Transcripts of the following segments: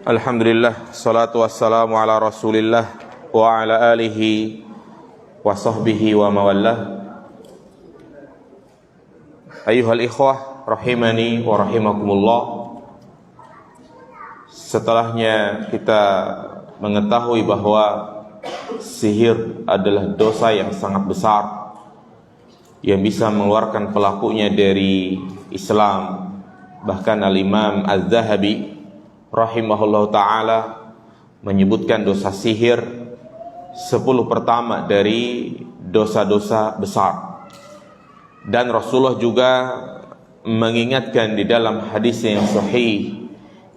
Alhamdulillah, salatu wassalamu ala rasulillah wa ala alihi wa sahbihi wa mawallah. Ayuhal ikhwah rahimani wa rahimakumullah. Setelahnya kita mengetahui bahwa sihir adalah dosa yang sangat besar yang bisa mengeluarkan pelakunya dari Islam. Bahkan Al-Imam Az-Zahabi rahimahullah ta'ala menyebutkan dosa sihir 10 pertama dari dosa-dosa besar. Dan Rasulullah juga mengingatkan di dalam hadis yang sahih,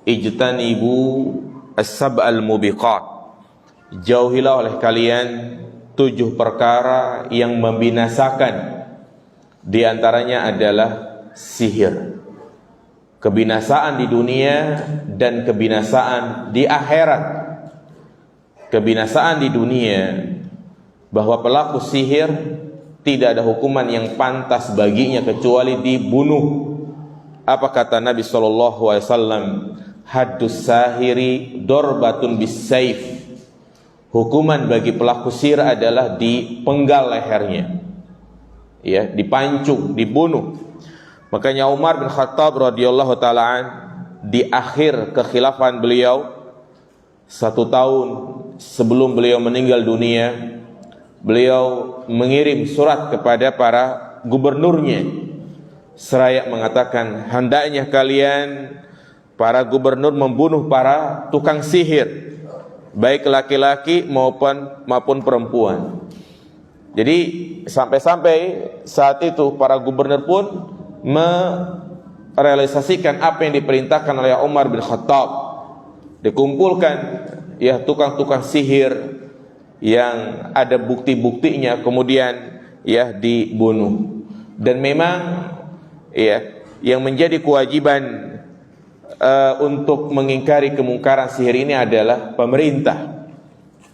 ijtanibu as-sab'al mubiqat, jauhilah oleh kalian 7 perkara yang membinasakan. Di antaranya adalah sihir. Kebinasaan di dunia dan kebinasaan di akhirat. Kebinasaan di dunia, bahwa pelaku sihir tidak ada hukuman yang pantas baginya kecuali dibunuh. Apa kata Nabi SAW? Haddus sahiri dorbatun bis-saif. Hukuman bagi pelaku sihir adalah dipenggal lehernya, ya, dipancung, dibunuh. Makanya Umar bin Khattab radhiyallahu ta'ala di akhir kekhilafan beliau, 1 tahun sebelum beliau meninggal dunia, beliau mengirim surat kepada para gubernurnya seraya mengatakan, hendaknya kalian para gubernur membunuh para tukang sihir, baik laki-laki maupun perempuan. Jadi sampai-sampai saat itu para gubernur pun merealisasikan apa yang diperintahkan oleh Umar bin Khattab. Dikumpulkan ya tukang-tukang sihir yang ada bukti-buktinya, kemudian ya dibunuh. Dan memang ya yang menjadi kewajiban untuk mengingkari kemungkaran sihir ini adalah pemerintah,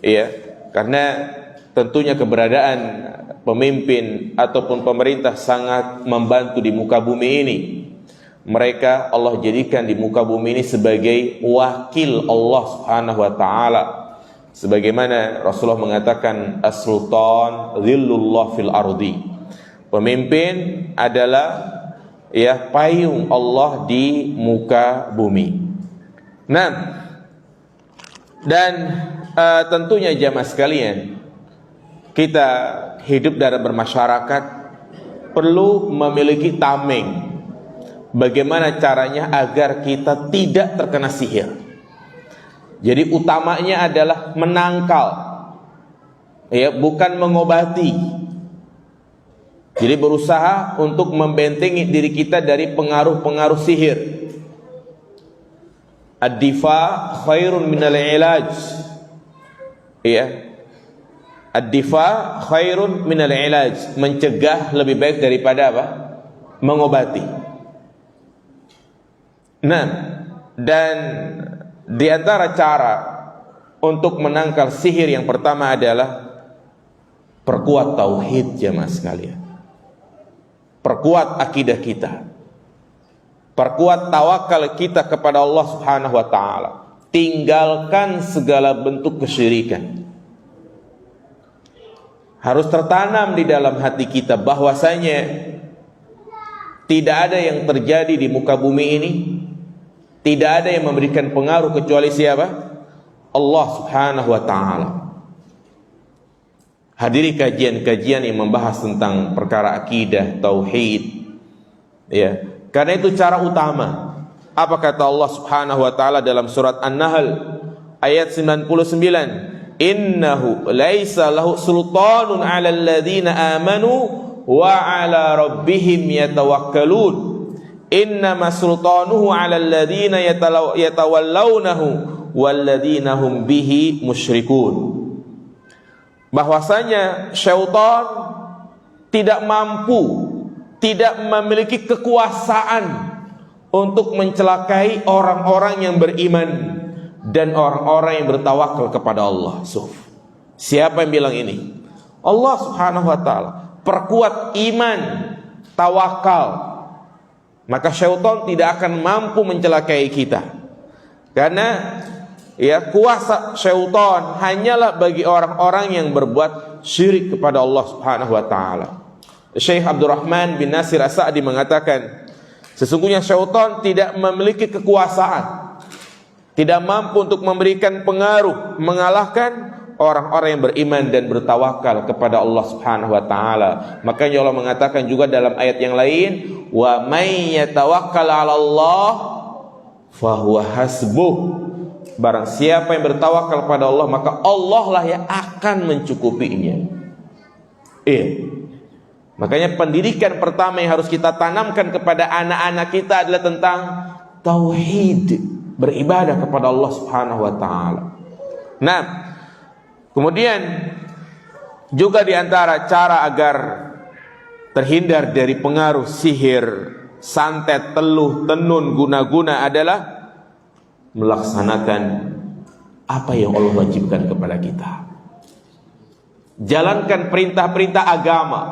ya, karena tentunya keberadaan pemimpin ataupun pemerintah sangat membantu di muka bumi ini. Mereka Allah jadikan di muka bumi ini sebagai wakil Allah Subhanahu wa ta'ala. Sebagaimana Rasulullah mengatakan, as-sultan dhillullah fil ardi. Pemimpin adalah ya payung Allah di muka bumi. Nah, dan tentunya jamaah sekalian, kita hidup dalam bermasyarakat perlu memiliki tameng. Bagaimana caranya agar kita tidak terkena sihir? Jadi utamanya adalah menangkal, ya, bukan mengobati. Jadi berusaha untuk membentengi diri kita dari pengaruh-pengaruh sihir. Ad-difa khairun minal ilaj. Ya. Ad-difa khairun minal ilaj. Mencegah lebih baik daripada apa? Mengobati. Nah, dan di antara cara untuk menangkal sihir yang pertama adalah perkuat tauhid, jemaah sekalian. Perkuat akidah kita. Perkuat tawakal kita kepada Allah Subhanahu wa ta'ala. Tinggalkan segala bentuk kesyirikan. Harus tertanam di dalam hati kita bahwasanya tidak ada yang terjadi di muka bumi ini, tidak ada yang memberikan pengaruh kecuali siapa? Allah Subhanahu wa ta'ala. Hadiri kajian-kajian yang membahas tentang perkara akidah, tauhid, ya. Karena itu cara utama. Apa kata Allah Subhanahu wa ta'ala dalam surat An-Nahl ayat 99? Innahu laisa lahu sultanun 'alal ladzina amanu wa 'ala rabbihim yatawakkalun. Innama sultanuhu 'alal ladzina yatawallawnahu wal ladzina hum bihi musyrikun. Bahwasanya syaitan tidak mampu, tidak memiliki kekuasaan untuk mencelakai orang-orang yang beriman dan orang-orang yang bertawakal kepada Allah. Siapa yang bilang ini? Allah Subhanahu wa ta'ala. Perkuat iman, tawakal, maka syaitan tidak akan mampu mencelakai kita. Karena ya, kuasa syaitan hanyalah bagi orang-orang yang berbuat syirik kepada Allah Subhanahu wa taala. Syekh Abdurrahman bin Nasir As-Sa'di mengatakan, sesungguhnya syaitan tidak memiliki kekuasaan, tidak mampu untuk memberikan pengaruh, mengalahkan orang-orang yang beriman dan bertawakal kepada Allah Subhanahu wa taala. Makanya Allah mengatakan juga dalam ayat yang lain, wa may yatawakkal 'ala Allah fahuwa hasbuh. Barang siapa yang bertawakal pada Allah, maka Allah lah yang akan mencukupinya. Makanya pendidikan pertama yang harus kita tanamkan kepada anak-anak kita adalah tentang tauhid, beribadah kepada Allah Subhanahu wa taala. Nah, kemudian juga diantara cara agar terhindar dari pengaruh sihir, santet, teluh, tenun, guna-guna adalah melaksanakan apa yang Allah wajibkan kepada kita. Jalankan perintah-perintah agama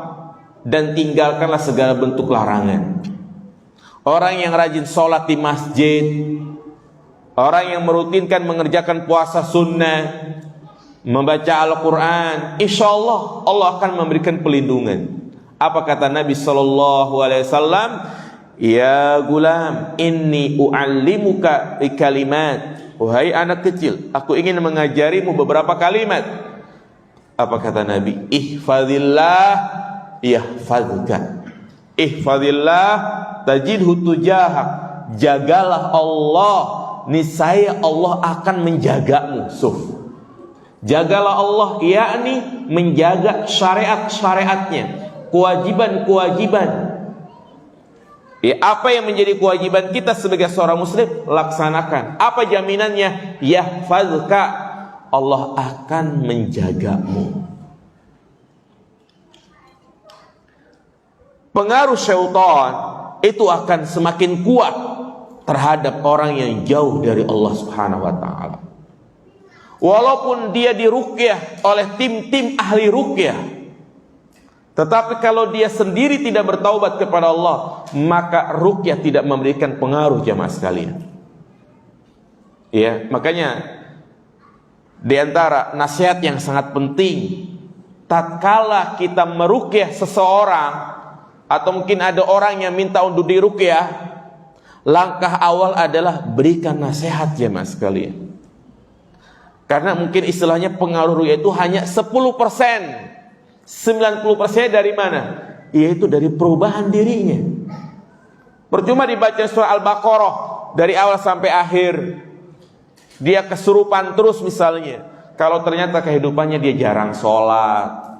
dan tinggalkanlah segala bentuk larangan. Orang yang rajin sholat di masjid, orang yang merutinkan mengerjakan puasa sunnah, membaca Al-Quran, insya Allah Allah akan memberikan pelindungan. Apa kata Nabi SAW? Ya gulam, inni u'allimuka kalimat. Wahai anak kecil, aku ingin mengajarimu beberapa kalimat. Apa kata Nabi? Ihfadillah yahfadka. Ihfadillah tajidhu tujahak. Jagalah Allah, niscaya Allah akan menjagamu. Jagalah Allah, yakni menjaga syariat-syariatnya, kewajiban-kewajiban. Apa yang menjadi kewajiban kita sebagai seorang muslim, laksanakan. Apa jaminannya? Yahfazka, Allah akan menjagamu. Pengaruh syaitan itu akan semakin kuat terhadap orang yang jauh dari Allah Subhanahu wa taala. Walaupun dia diruqyah oleh tim-tim ahli ruqyah, tetapi kalau dia sendiri tidak bertaubat kepada Allah, maka ruqyah tidak memberikan pengaruh, jamaah sekalian. Ya, makanya di antara nasihat yang sangat penting, tatkala kita meruqyah seseorang atau mungkin ada orang yang minta untuk diruqyah, langkah awal adalah berikan nasihat, jamaah sekalian. Karena mungkin istilahnya pengaruh ruqyah itu hanya 10%. 90% dari mana? Yaitu dari perubahan dirinya. Percuma dibaca surah Al-Baqarah dari awal sampai akhir, dia kesurupan terus misalnya, kalau ternyata kehidupannya dia jarang sholat,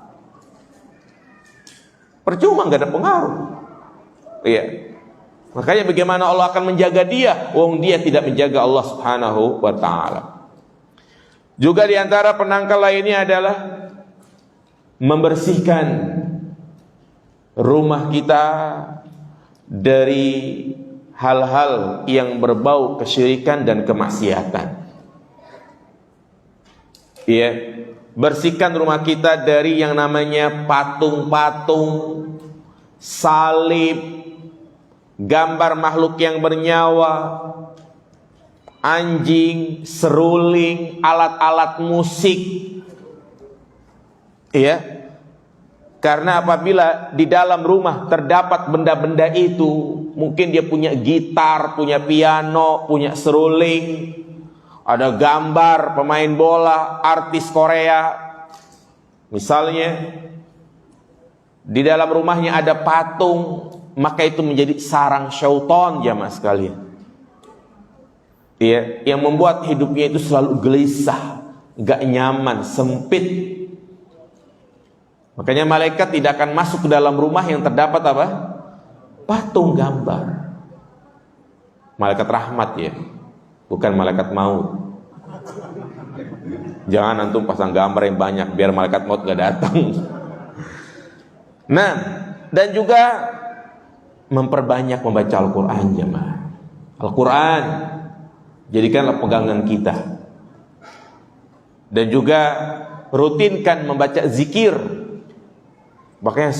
percuma, nggak ada pengaruh. Iya. Makanya bagaimana Allah akan menjaga dia, wong dia tidak menjaga Allah Subhanahu wa taala. Juga diantara penangkal lainnya adalah membersihkan rumah kita dari hal-hal yang berbau kesyirikan dan kemaksiatan. Ya, bersihkan rumah kita dari yang namanya patung-patung, salib, gambar makhluk yang bernyawa, anjing, seruling, alat-alat musik. Ya, karena apabila di dalam rumah terdapat benda-benda itu, mungkin dia punya gitar, punya piano, punya seruling, ada gambar pemain bola, artis Korea misalnya, di dalam rumahnya ada patung, maka itu menjadi sarang syaitan, jamaah sekalian. Ya, yang membuat hidupnya itu selalu gelisah, gak nyaman, sempit. Makanya malaikat tidak akan masuk ke dalam rumah yang terdapat apa? Patung gambar. Malaikat rahmat ya, bukan malaikat maut. Jangan antum pasang gambar yang banyak biar malaikat maut gak datang. Nah, dan juga memperbanyak membaca Al-Quran, jemaah. Al-Quran jadikanlah pegangan kita. Dan juga rutinkan membaca zikir. Makanya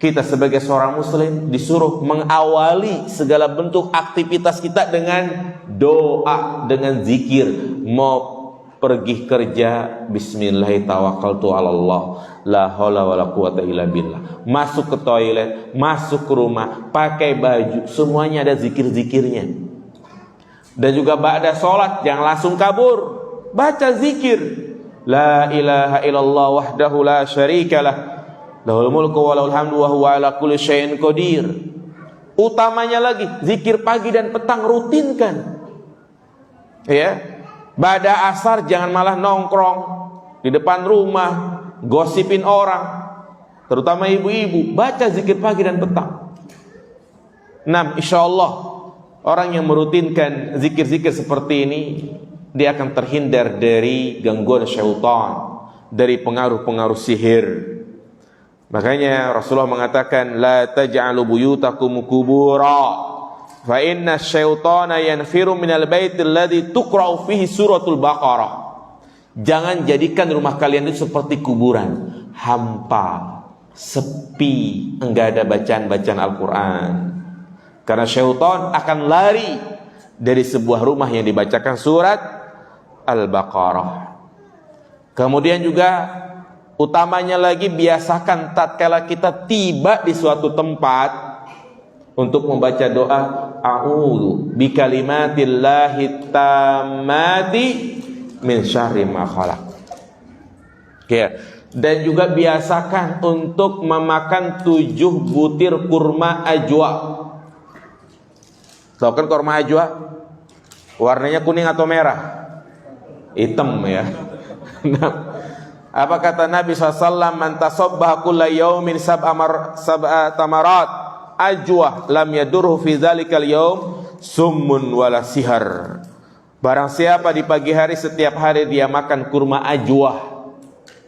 Kita sebagai seorang muslim disuruh mengawali segala bentuk aktivitas kita dengan doa, dengan zikir. Mau pergi kerja, bismillah tawakkaltu 'alallah, la haula wala quwata illa billah. Masuk ke toilet, masuk ke rumah, pakai baju, semuanya ada zikir-zikirnya. Dan juga ba'da sholat jangan langsung kabur, baca zikir. La ilaha illallah wahdahu la syarikalah, lahul mulku wa lahul hamdu wa huwa ala kulli syai'in qadir. Utamanya lagi zikir pagi dan petang, rutinkan. Ya. Ba'da asar jangan malah nongkrong di depan rumah, gosipin orang, terutama ibu-ibu. Baca zikir pagi dan petang. 6. Insyaallah orang yang merutinkan zikir-zikir seperti ini, dia akan terhindar dari gangguan syaitan, dari pengaruh-pengaruh sihir. Makanya Rasulullah mengatakan, la taj'alu buyutakum kubura, fa inna syaitana yanfiru minal baitil ladzi tuqra'u fihi suratul Baqarah. Jangan jadikan rumah kalian itu seperti kuburan, hampa, sepi, enggak ada bacaan-bacaan Al-Quran. Karena syaitan akan lari dari sebuah rumah yang dibacakan surat Al-Baqarah. Kemudian juga utamanya lagi, biasakan tatkala kita tiba di suatu tempat untuk membaca doa a'udzu bikalimatillahi tammati min syarri ma khalaq. Ya. Dan juga biasakan untuk memakan 7 butir kurma ajwa. Tahu kan kurma ajwa? Warnanya kuning atau merah? Hitam ya. Nah, apa kata Nabi SAW? Man tasabbaha kulla yaumin sab'a tamarat ajwa lam yadurhu fi dzalikal yaum summun wala sihar. Barang siapa di pagi hari setiap hari dia makan kurma ajwa.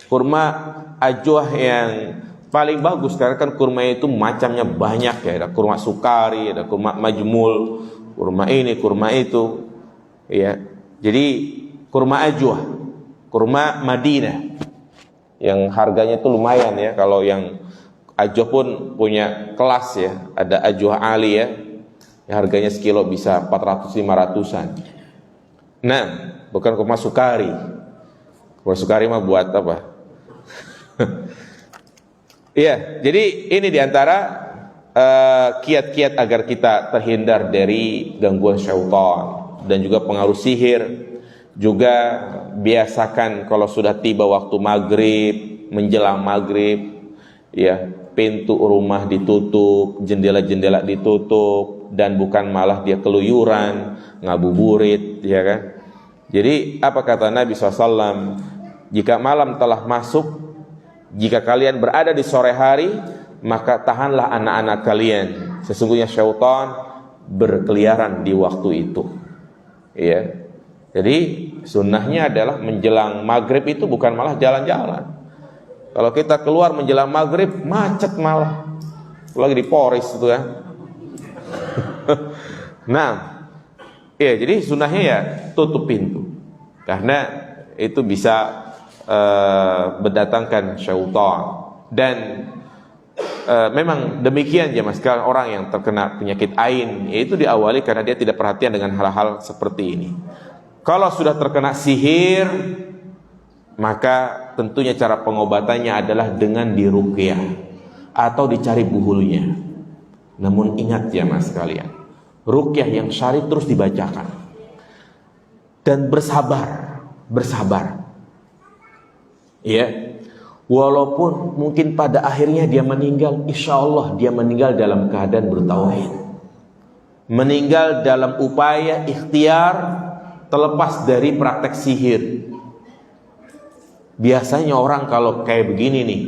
Kurma ajwa yang paling bagus karena kan kurma itu macamnya banyak ya. Ada kurma sukari, ada kurma majmul, kurma ini, kurma itu. Ya. Jadi kurma ajwa, kurma Madinah, yang harganya itu lumayan ya. Kalau yang ajwa pun punya kelas ya. Ada ajwa ali ya, yang harganya sekilo bisa 400-500an. Nah, bukan kurma sukari. Kurma sukari mah buat apa? Iya, jadi ini diantara kiat-kiat agar kita terhindar dari gangguan syaitan dan juga pengaruh sihir. Juga biasakan kalau sudah tiba waktu maghrib, menjelang maghrib, ya pintu rumah ditutup, jendela-jendela ditutup, dan bukan malah dia keluyuran, ngabuburit, ya kan? Jadi apa kata Nabi SAW? Jika malam telah masuk, jika kalian berada di sore hari, maka tahanlah anak-anak kalian. Sesungguhnya syaitan berkeliaran di waktu itu. Ya. Jadi sunnahnya adalah menjelang maghrib itu bukan malah jalan-jalan. Kalau kita keluar menjelang maghrib, macet malah. Lagi di Polres itu kan. Nah, ya jadi sunnahnya ya tutup pintu. Karena itu bisa mendatangkan syaitan. Dan memang demikian ya mas, kalau orang yang terkena penyakit ain, itu diawali karena dia tidak perhatian dengan hal-hal seperti ini. Kalau sudah terkena sihir, maka tentunya cara pengobatannya adalah dengan diruqyah atau dicari buhulnya. Namun ingat ya mas kalian, ruqyah yang syar'i terus dibacakan dan bersabar. Ya, walaupun mungkin pada akhirnya dia meninggal, insya Allah dia meninggal dalam keadaan bertauhid, meninggal dalam upaya ikhtiar, terlepas dari praktek sihir. Biasanya orang kalau kayak begini nih,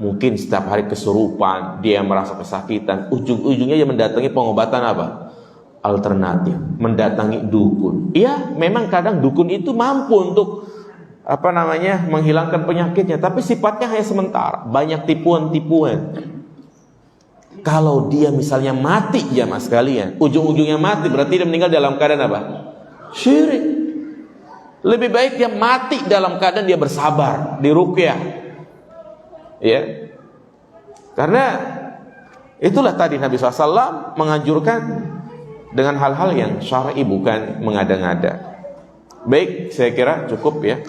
mungkin setiap hari kesurupan, dia merasa kesakitan, ujung-ujungnya dia mendatangi pengobatan apa? Alternatif, mendatangi dukun. Iya, memang kadang dukun itu mampu untuk menghilangkan penyakitnya, tapi sifatnya hanya sementara. Banyak tipuan-tipuan. Kalau dia misalnya mati ya mas kalian, ujung-ujungnya mati, berarti dia meninggal dalam keadaan apa? Syirik. Lebih baik dia mati dalam keadaan dia bersabar, diruqyah. Ya. Karena Itulah tadi Nabi SAW menganjurkan dengan hal-hal yang syar'i, bukan mengada-ngada. Baik, saya kira cukup ya.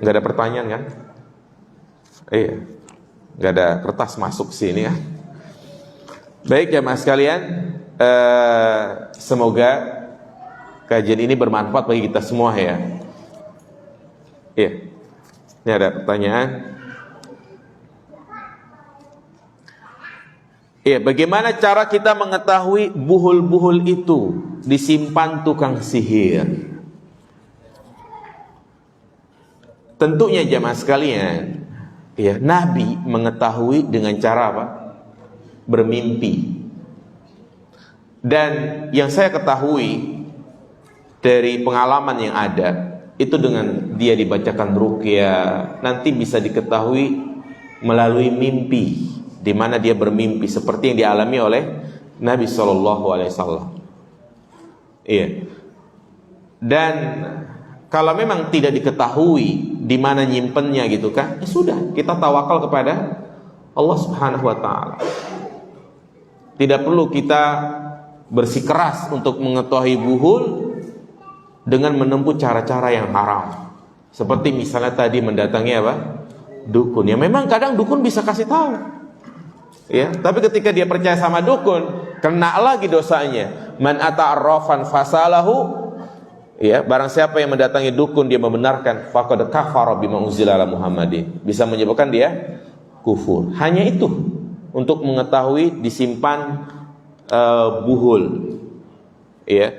Nggak ada pertanyaan kan? Iya, nggak ada kertas masuk sini ya. Baik jamaah sekalian, semoga kajian ini bermanfaat bagi kita semua ya. Iya, ini ada pertanyaan. Iya, bagaimana cara kita mengetahui buhul-buhul itu disimpan tukang sihir? Tentunya jamaah sekalian, ya, Nabi mengetahui dengan cara apa? Bermimpi. Dan yang saya ketahui dari pengalaman yang ada, itu dengan dia dibacakan ruqyah, nanti bisa diketahui melalui mimpi, di mana dia bermimpi seperti yang dialami oleh Nabi SAW. Iya. Dan kalau memang tidak diketahui di mana nyimpennya gitu kan, ya sudah, kita tawakal kepada Allah Subhanahu wa taala. Tidak perlu kita bersikeras untuk mengetahui buhul dengan menempuh cara-cara yang haram. Seperti misalnya tadi mendatangi apa? Dukun. Ya memang kadang dukun bisa kasih tahu. Ya, tapi ketika dia percaya sama dukun, kena lagi dosanya. Man ata'arrafan fasalahu. Ya, barang siapa yang mendatangi dukun dia membenarkan, faqad kafara bima unzila ala Muhammadin. Bisa menyebabkan dia kufur. Hanya itu untuk mengetahui disimpan buhul. Ya.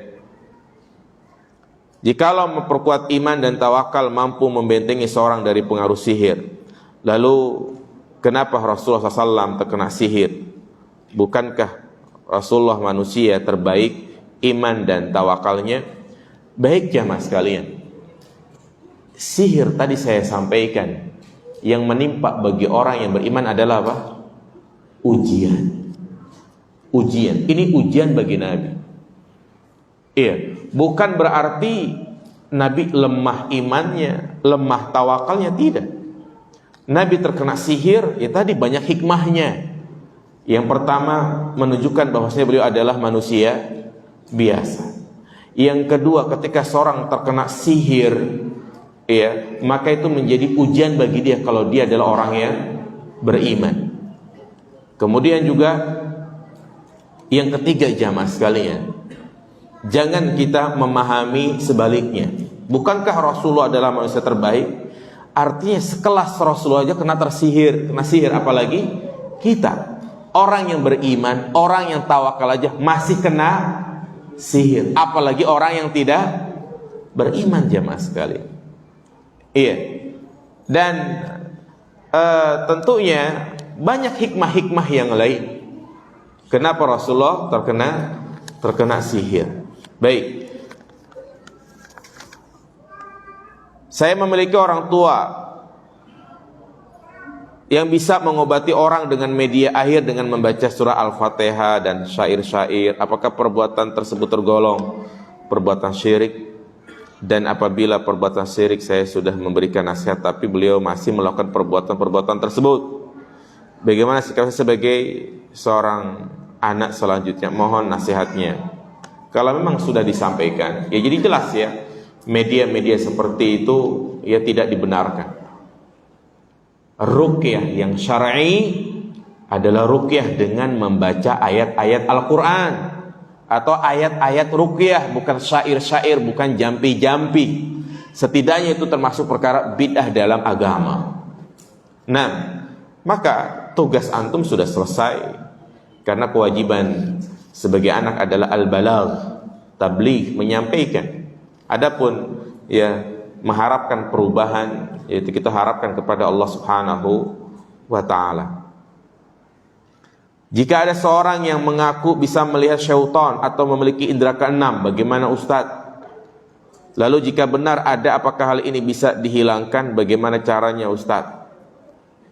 Jikalau memperkuat iman dan tawakal mampu membentengi seorang dari pengaruh sihir, lalu kenapa Rasulullah SAW terkena sihir? Bukankah Rasulullah manusia terbaik iman dan tawakalnya? Baik jamaah sekalian, sihir tadi saya sampaikan yang menimpa bagi orang yang beriman adalah apa? Ujian. Ujian. Ini ujian bagi Nabi. Iya, bukan berarti Nabi lemah imannya, lemah tawakalnya, tidak. Nabi terkena sihir, ya tadi banyak hikmahnya. Yang pertama menunjukkan bahwasanya beliau adalah manusia biasa. Yang kedua, ketika seorang terkena sihir, ya, maka itu menjadi ujian bagi dia kalau dia adalah orang yang beriman. Kemudian juga yang ketiga jamaah sekalian, jangan kita memahami sebaliknya. Bukankah Rasulullah adalah manusia terbaik? Artinya sekelas Rasulullah aja kena sihir, apalagi kita. Orang yang beriman, orang yang tawakal aja masih kena sihir, apalagi orang yang tidak beriman jamaah sekalian. Iya. Dan tentunya banyak hikmah-hikmah yang lain. Kenapa Rasulullah terkena sihir? Baik. Saya memiliki orang tua yang bisa mengobati orang dengan media akhir dengan membaca surah Al-Fatihah dan syair-syair. Apakah perbuatan tersebut tergolong perbuatan syirik? Dan apabila perbuatan syirik saya sudah memberikan nasihat tapi beliau masih melakukan perbuatan-perbuatan tersebut, bagaimana sikap saya sebagai seorang anak selanjutnya? Mohon nasihatnya. Kalau memang sudah disampaikan, ya jadi jelas ya, media-media seperti itu ya tidak dibenarkan. Ruqyah yang syar'i adalah ruqyah dengan membaca ayat-ayat Al-Quran atau ayat-ayat ruqyah, bukan syair-syair, bukan jampi-jampi. Setidaknya itu termasuk perkara bid'ah dalam agama. Nah, maka tugas antum sudah selesai, karena kewajiban sebagai anak adalah al-balagh, tabligh, menyampaikan. Adapun ya mengharapkan perubahan, yaitu kita harapkan kepada Allah Subhanahu wa ta'ala. Jika ada seorang yang mengaku bisa melihat syaitan atau memiliki indera keenam, bagaimana Ustaz? Lalu jika benar ada, apakah hal ini bisa dihilangkan? Bagaimana caranya Ustaz?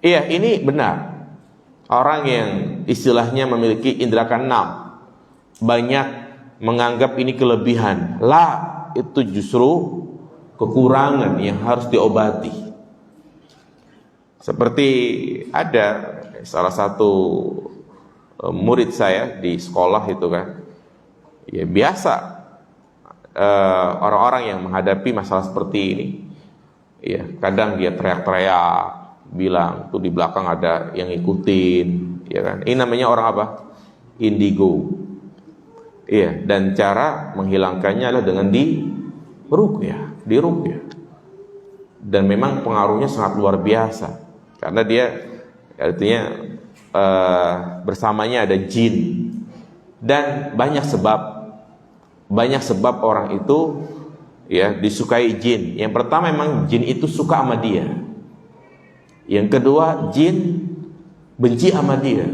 Iya, ini benar. Orang yang istilahnya memiliki indera keenam banyak menganggap ini kelebihan. Lah, itu justru kekurangan yang harus diobati. Seperti ada salah satu murid saya di sekolah itu kan, ya biasa orang-orang yang menghadapi masalah seperti ini, ya kadang dia teriak-teriak, bilang tuh di belakang ada yang ngikutin, ya kan? Ini namanya orang apa? Indigo. Iya, dan cara menghilangkannya adalah dengan diruqyah. Dan memang pengaruhnya sangat luar biasa, karena dia artinya bersamanya ada jin, dan banyak sebab orang itu ya disukai jin. Yang pertama, memang jin itu suka sama dia. Yang kedua, jin benci sama dia.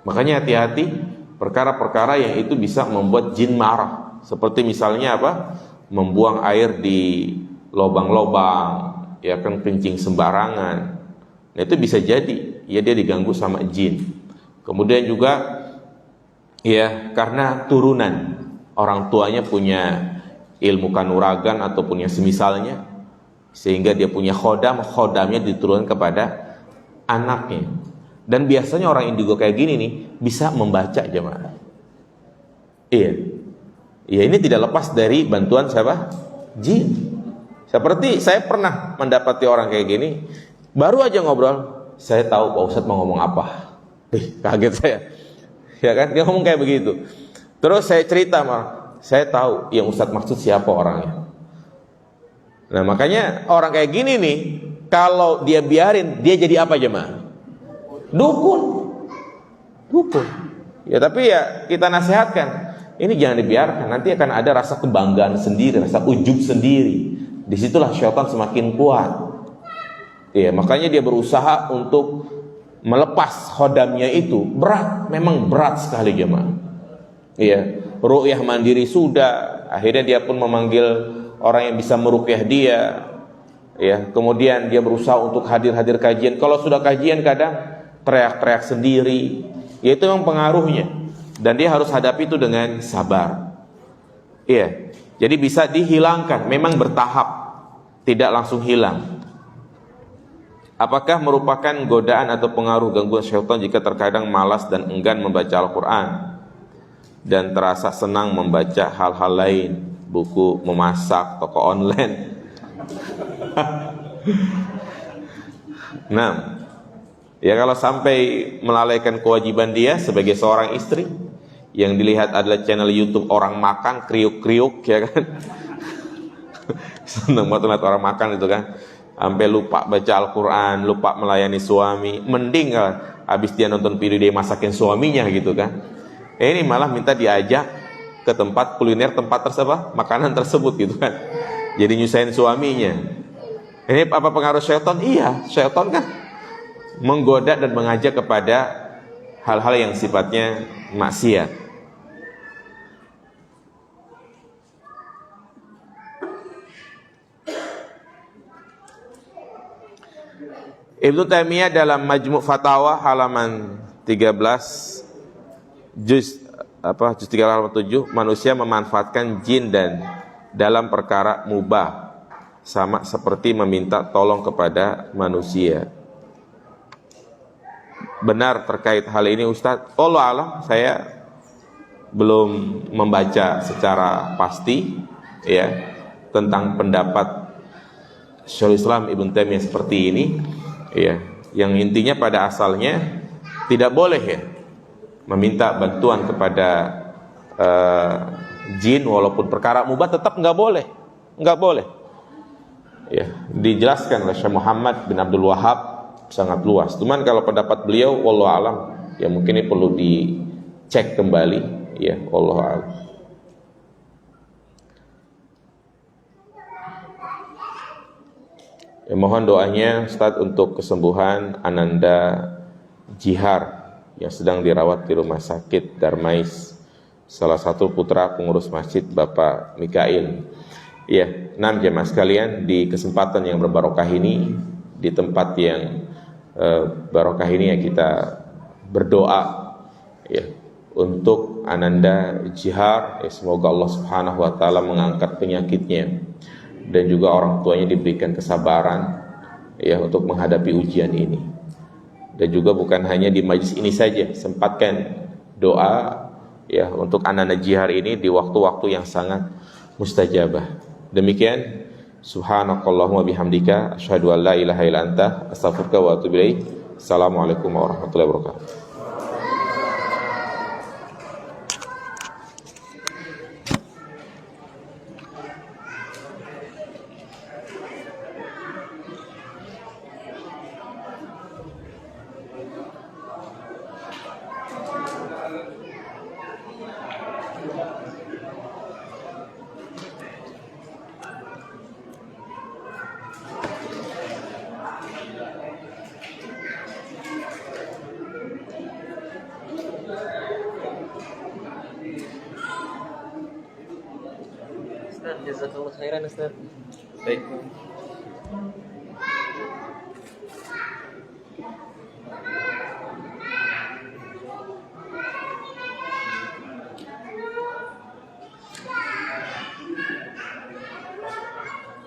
Makanya hati-hati perkara-perkara yang itu bisa membuat jin marah. Seperti misalnya apa? Membuang air di lobang-lobang, ya kan, kencing sembarangan. Nah, itu bisa jadi ya dia diganggu sama jin. Kemudian juga ya karena turunan, orang tuanya punya ilmu kanuragan ataupun yang semisalnya, sehingga dia punya khodamnya diturunkan kepada anaknya. Dan biasanya orang indigo kayak gini nih bisa membaca, jemaah. Iya, ini tidak lepas dari bantuan siapa? Jin. Seperti saya pernah mendapati orang kayak gini, baru aja ngobrol, saya tahu Pak Ustadz mau ngomong apa. Kaget saya, ya kan? Dia ngomong kayak begitu. Terus saya cerita, saya tahu yang Ustadz maksud siapa orangnya. Nah, makanya orang kayak gini nih, kalau dia biarin, dia jadi apa, jemaah? Dukun. Ya, tapi ya kita nasihatkan, ini jangan dibiarkan. Nanti akan ada rasa kebanggaan sendiri, rasa ujub sendiri. Disitulah syaitan semakin kuat. Ya, makanya dia berusaha untuk melepas khodamnya itu. Berat, memang berat sekali, jemaah. Ya, ruqyah mandiri sudah, akhirnya dia pun memanggil orang yang bisa meruqyah dia. Ya, kemudian dia berusaha untuk hadir kajian. Kalau sudah kajian kadang teriak-teriak sendiri, yaitu memang pengaruhnya, dan dia harus hadapi itu dengan sabar. Iya, jadi bisa dihilangkan, memang bertahap, tidak langsung hilang. Apakah merupakan godaan atau pengaruh gangguan syaitan jika terkadang malas dan enggan membaca Al-Quran dan terasa senang membaca hal-hal lain, buku, memasak, toko online? Nah, ya kalau sampai melalaikan kewajiban dia sebagai seorang istri, yang dilihat adalah channel YouTube orang makan, kriuk-kriuk, ya kan? Senang banget lihat orang makan itu kan, sampai lupa baca Al-Quran, lupa melayani suami. Mending habis dia nonton video dia masakin suaminya gitu kan. Ini malah minta diajak ke tempat kuliner, tempat tersebut, makanan tersebut gitu kan. Jadi nyusahin suaminya. Ini apa pengaruh syaitan? Iya, syaitan kan menggoda dan mengajak kepada hal-hal yang sifatnya maksiat. Ibnu Taimiyah dalam Majmu' Fatawa halaman 13 juz 3 halaman 7, manusia memanfaatkan jin dan dalam perkara mubah sama seperti meminta tolong kepada manusia. Benar terkait hal ini Ustadz? Wallahu a'lam, saya belum membaca secara pasti ya tentang pendapat Syekhul Islam Ibnu Taimiyah seperti ini ya, yang intinya pada asalnya tidak boleh ya meminta bantuan kepada jin walaupun perkara mubah, tetap nggak boleh ya, dijelaskan oleh Syekh Muhammad bin Abdul Wahab sangat luas. Cuman kalau pendapat beliau wallahu alam ya mungkin ini perlu dicek kembali ya, wallahu alam. Ya, mohon doanya Ustaz untuk kesembuhan Ananda Jihar yang sedang dirawat di rumah sakit Darmais, salah satu putra pengurus masjid Bapak Mikail. Ya, 6 jemaah sekalian, di kesempatan yang berbarokah ini, di tempat yang barokah ini ya, kita berdoa ya untuk Ananda Jihar, ya, semoga Allah Subhanahu wa taala mengangkat penyakitnya dan juga orang tuanya diberikan kesabaran ya untuk menghadapi ujian ini. Dan juga bukan hanya di majlis ini saja, sempatkan doa ya untuk anak-anak jihar ini di waktu-waktu yang sangat mustajabah. Demikian, subhanakallahumma bihamdika asyhadu an la ilaha illa anta astaghfiruka wa atubu ilaik. Assalamualaikum warahmatullahi wabarakatuh. Ustaz, jazakallah khairan Ustaz. Baik.